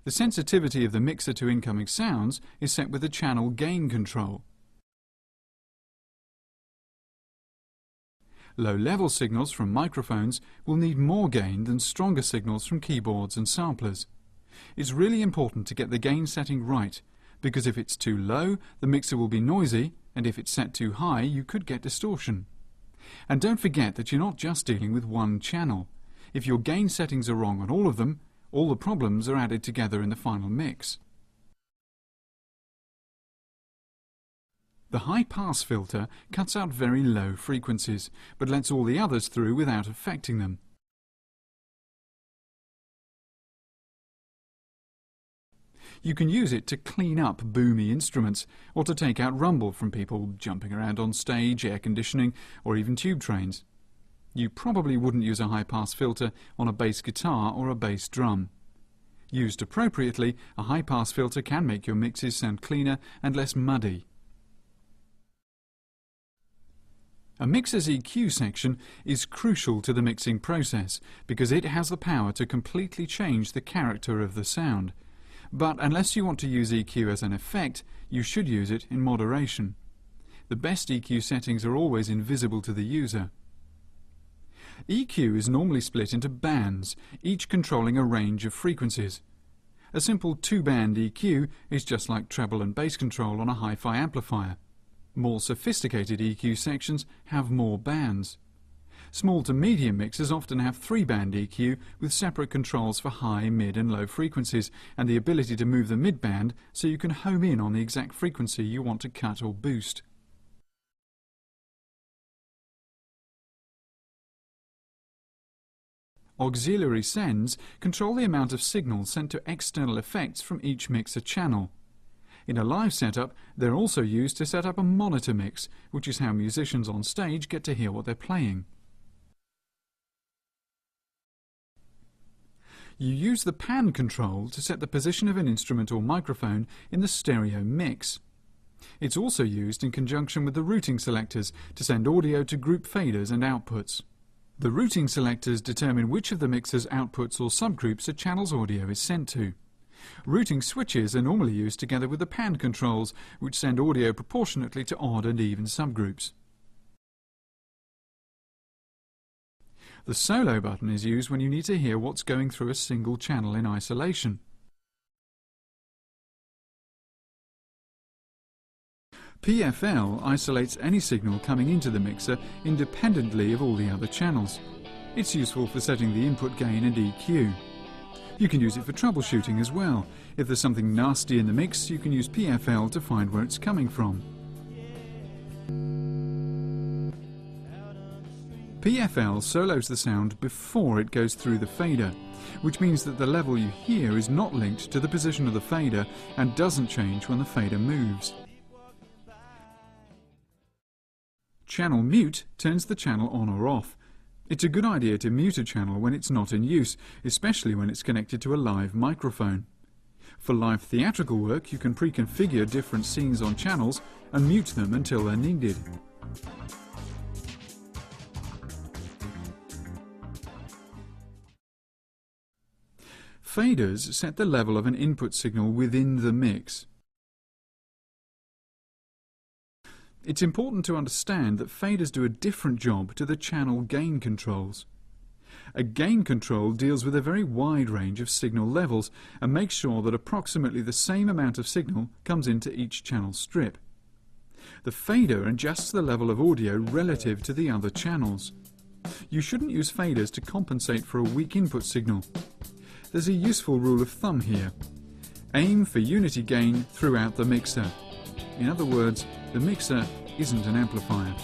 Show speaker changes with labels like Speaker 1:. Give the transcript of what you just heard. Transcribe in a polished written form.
Speaker 1: The sensitivity of the mixer to incoming sounds is set with the channel gain control. Low-level signals from microphones will need more gain than stronger signals from keyboards and samplers. It's really important to get the gain setting right, because if it's too low, the mixer will be noisy, and if it's set too high, you could get distortion. And don't forget that you're not just dealing with one channel. If your gain settings are wrong on all of them, all the problems are added together in the final mix. The high-pass filter cuts out very low frequencies, but lets all the others through without affecting them. You can use it to clean up boomy instruments, or to take out rumble from people jumping around on stage, air conditioning, or even tube trains. You probably wouldn't use a high-pass filter on a bass guitar or a bass drum. Used appropriately, a high-pass filter can make your mixes sound cleaner and less muddy. A mixer's EQ section is crucial to the mixing process because it has the power to completely change the character of the sound. But unless you want to use EQ as an effect, you should use it in moderation. The best EQ settings are always invisible to the user. EQ is normally split into bands, each controlling a range of frequencies. A simple two-band EQ is just like treble and bass control on a hi-fi amplifier. More sophisticated EQ sections have more bands. Small to medium mixers often have three-band EQ with separate controls for high, mid and low frequencies and the ability to move the mid-band so you can home in on the exact frequency you want to cut or boost. Auxiliary sends control the amount of signal sent to external effects from each mixer channel. In a live setup, they're also used to set up a monitor mix, which is how musicians on stage get to hear what they're playing. You use the pan control to set the position of an instrument or microphone in the stereo mix. It's also used in conjunction with the routing selectors to send audio to group faders and outputs. The routing selectors determine which of the mixer's outputs or subgroups a channel's audio is sent to. Routing switches are normally used together with the pan controls, which send audio proportionately to odd and even subgroups. The solo button is used when you need to hear what's going through a single channel in isolation. PFL isolates any signal coming into the mixer independently of all the other channels. It's useful for setting the input gain and EQ. You can use it for troubleshooting as well. If there's something nasty in the mix, you can use PFL to find where it's coming from. PFL solos the sound before it goes through the fader, which means that the level you hear is not linked to the position of the fader and doesn't change when the fader moves. Channel mute turns the channel on or off. It's a good idea to mute a channel when it's not in use, especially when it's connected to a live microphone. For live theatrical work, you can pre-configure different scenes on channels and mute them until they're needed. Faders set the level of an input signal within the mix. It's important to understand that faders do a different job to the channel gain controls. A gain control deals with a very wide range of signal levels and makes sure that approximately the same amount of signal comes into each channel strip. The fader adjusts the level of audio relative to the other channels. You shouldn't use faders to compensate for a weak input signal. There's a useful rule of thumb here. Aim for unity gain throughout the mixer. In other words, the mixer isn't an amplifier.